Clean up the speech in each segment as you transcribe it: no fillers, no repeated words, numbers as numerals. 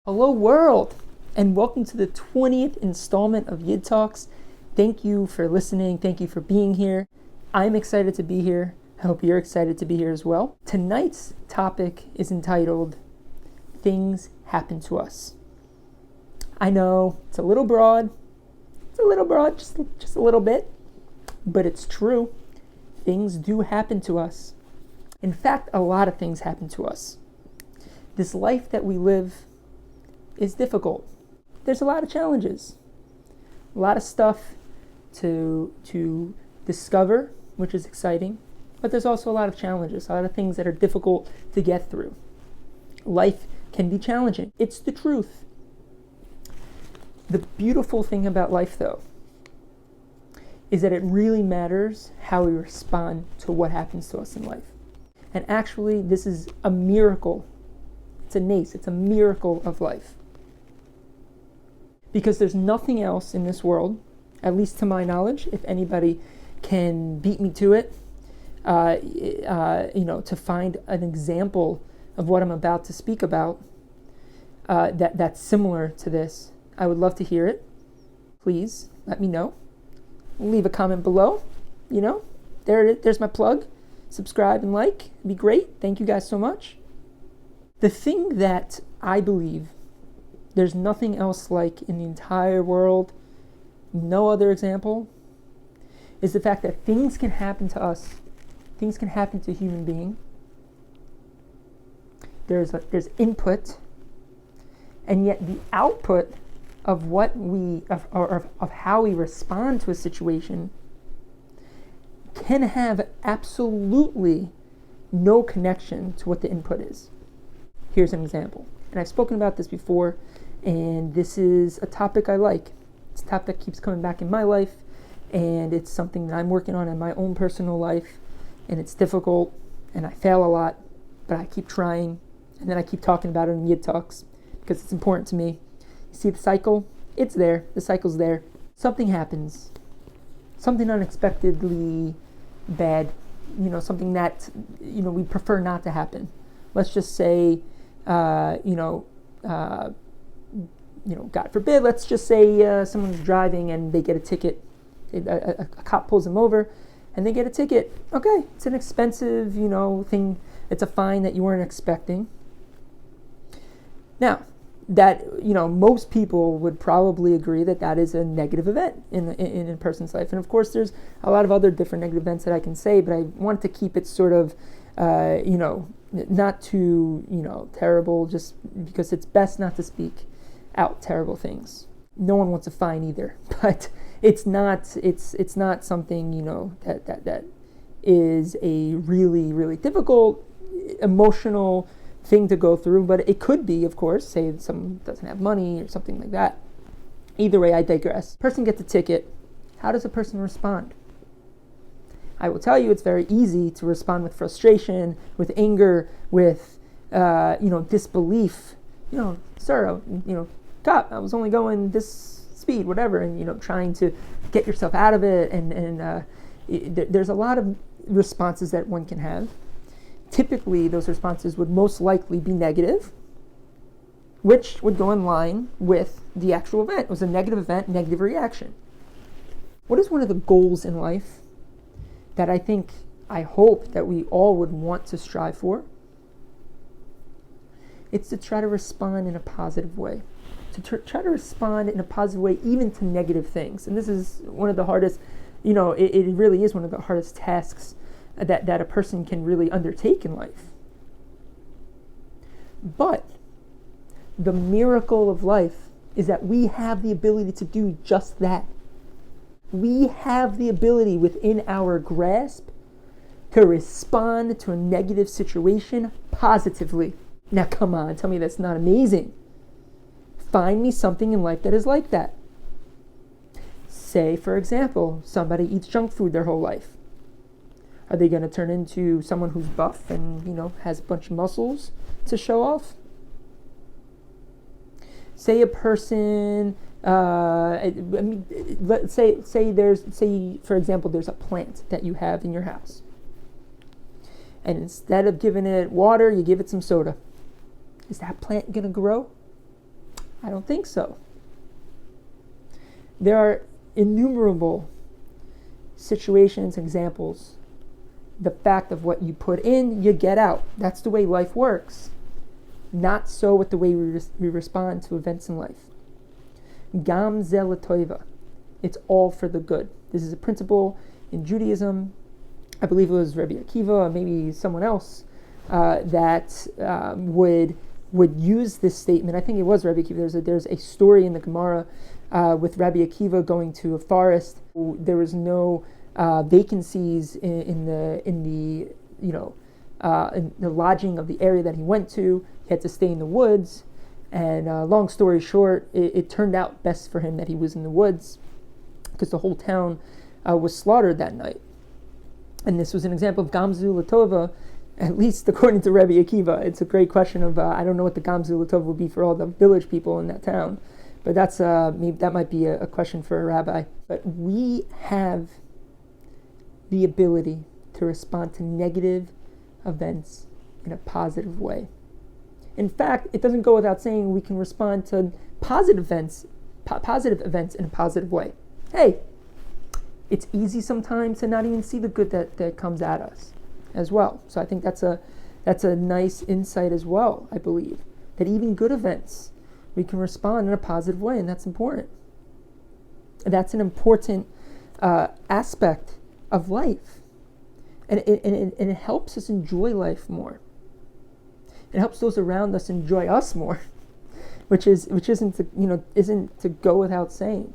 Hello world, and welcome to the 20th installment of Yid Talks. Thank you for listening. Thank you for being here. I'm excited to be here. I hope you're excited to be here as well. Tonight's topic is entitled, Things Happen to Us. I know it's a little broad. Just a little bit, but it's true. Things do happen to us. In fact, a lot of things happen to us. This life that we live is difficult. There's a lot of challenges, a lot of stuff to discover, which is exciting, but there's also a lot of challenges, a lot of things that are difficult to get through. Life can be challenging. It's the truth. The beautiful thing about life, though, is that it really matters how we respond to what happens to us in life. And actually, this is a miracle. It's a miracle of life. Because there's nothing else in this world, at least to my knowledge, if anybody can beat me to it, to find an example of what I'm about to speak about that's similar to this. I would love to hear it. Please let me know. Leave a comment below. There's my plug. Subscribe and like. It'd be great. Thank you guys so much. The thing that I believe there's nothing else like in the entire world, no other example, is the fact that things can happen to us. Things can happen to a human being. There's input, and yet the output of how we respond to a situation can have absolutely no connection to what the input is. Here's an example. And I've spoken about this before, and this is a topic I like. It's a topic that keeps coming back in my life, and it's something that I'm working on in my own personal life, and it's difficult, and I fail a lot, but I keep trying, and then I keep talking about it in Yid Talks, because it's important to me. You see the cycle? It's there. The cycle's there. Something happens. Something unexpectedly bad. Something that, we prefer not to happen. Let's just say, God forbid, let's just say someone's driving and they get a ticket. A cop pulls them over and they get a ticket. Okay, it's an expensive, thing. It's a fine that you weren't expecting. Now, that, most people would probably agree that is a negative event in a person's life. And of course, there's a lot of other different negative events that I can say, but I want to keep it sort of, not too, terrible, just because it's best not to speak out terrible things. No one wants a fine either, but it's not something, that is a really, really difficult, emotional thing to go through, but it could be, of course, say someone doesn't have money or something like that. Either way, I digress. Person gets a ticket. How does a person respond? I will tell you, it's very easy to respond with frustration, with anger, with, disbelief. Sir, cop, I was only going this speed, whatever, and, trying to get yourself out of it. And there's a lot of responses that one can have. Typically, those responses would most likely be negative, which would go in line with the actual event. It was a negative event, negative reaction. What is one of the goals in life that I hope that we all would want to strive for? It's to try to respond in a positive way. To try to respond in a positive way even to negative things. And this is one of the hardest, it really is one of the hardest tasks that a person can really undertake in life. But the miracle of life is that we have the ability to do just that. We have the ability within our grasp to respond to a negative situation positively. Now come on, tell me that's not amazing. Find me something in life that is like that. Say, for example, somebody eats junk food their whole life. Are they going to turn into someone who's buff and, has a bunch of muscles to show off? Say a person, let's say for example, there's a plant that you have in your house. And instead of giving it water, you give it some soda. Is that plant going to grow? I don't think so. There are innumerable situations, examples. The fact of what you put in, you get out. That's the way life works. Not so with the way we respond to events in life. Gam ze l'toiva. It's all for the good. This is a principle in Judaism. I believe it was Rabbi Akiva, or maybe someone else, that would use this statement. I think it was Rabbi Akiva. There's a story in the Gemara with Rabbi Akiva going to a forest. There was no vacancies in the lodging of the area that he went to. He had to stay in the woods. And long story short, it turned out best for him that he was in the woods, because the whole town was slaughtered that night. And this was an example of Gamzu Latova, at least according to Rabbi Akiva. It's a great question of, I don't know what the Gamzu Latova would be for all the village people in that town, but that's maybe that might be a question for a rabbi. But we have the ability to respond to negative events in a positive way. In fact, it doesn't go without saying we can respond to positive events in a positive way. Hey, it's easy sometimes to not even see the good that comes at us as well. So I think that's a nice insight as well, I believe, that even good events, we can respond in a positive way, and that's important. And that's an important aspect of life. And it helps us enjoy life more. It helps those around us enjoy us more, which isn't to go without saying.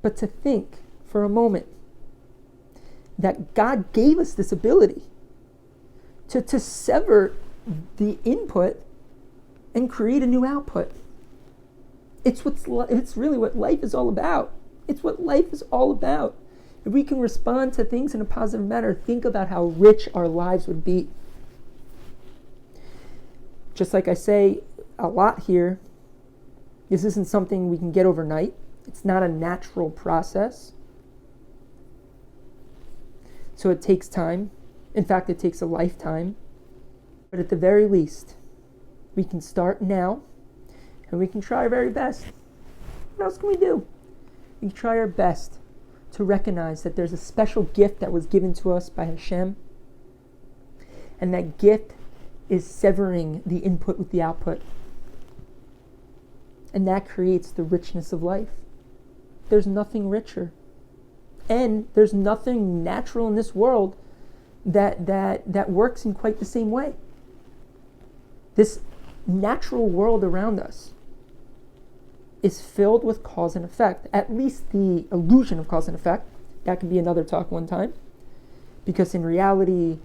But to think for a moment that God gave us this ability to sever the input and create a new output. It's really what life is all about. It's what life is all about. If we can respond to things in a positive manner, think about how rich our lives would be. Just like I say a lot here, this isn't something we can get overnight. It's not a natural process. So it takes time. In fact, it takes a lifetime. But at the very least, we can start now, and we can try our very best. What else can we do? We can try our best to recognize that there's a special gift that was given to us by Hashem, and that gift is severing the input with the output. And that creates the richness of life. There's nothing richer. And there's nothing natural in this world that works in quite the same way. This natural world around us is filled with cause and effect, at least the illusion of cause and effect. That can be another talk one time, because in reality,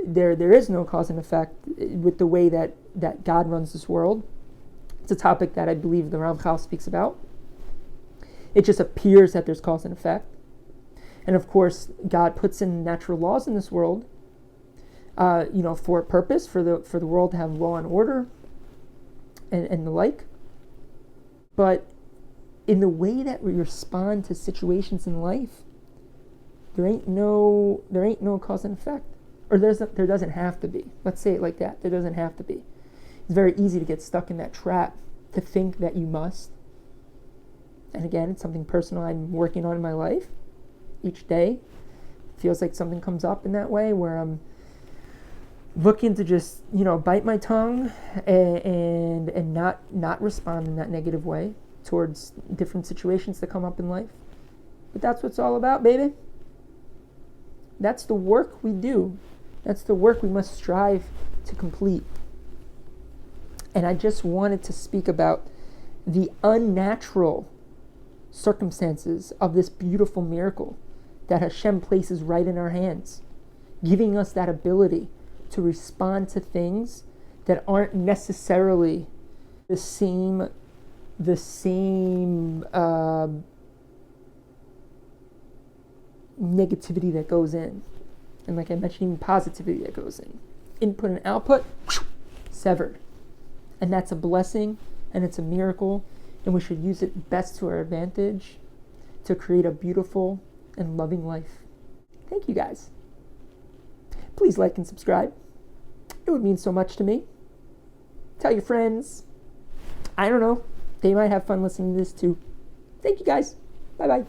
there is no cause and effect with the way that God runs this world. It's a topic that I believe the Ramchal speaks about. It just appears that there's cause and effect. And of course, God puts in natural laws in this world, for a purpose, for the world to have law and order and the like. But in the way that we respond to situations in life, there ain't no cause and effect. Or there doesn't have to be. Let's say it like that. There doesn't have to be. It's very easy to get stuck in that trap, to think that you must. And again, it's something personal I'm working on in my life. Each day, it feels like something comes up in that way where I'm looking to just, bite my tongue and not respond in that negative way towards different situations that come up in life. But that's what it's all about, baby. That's the work we do. That's the work we must strive to complete. And I just wanted to speak about the unnatural circumstances of this beautiful miracle that Hashem places right in our hands, giving us that ability to respond to things that aren't necessarily the same negativity that goes in. And like I mentioned, even positivity that goes in. Input and output, severed. And that's a blessing, and it's a miracle, and we should use it best to our advantage to create a beautiful and loving life. Thank you guys. Please like and subscribe. It would mean so much to me. Tell your friends. I don't know. They might have fun listening to this too. Thank you guys. Bye bye.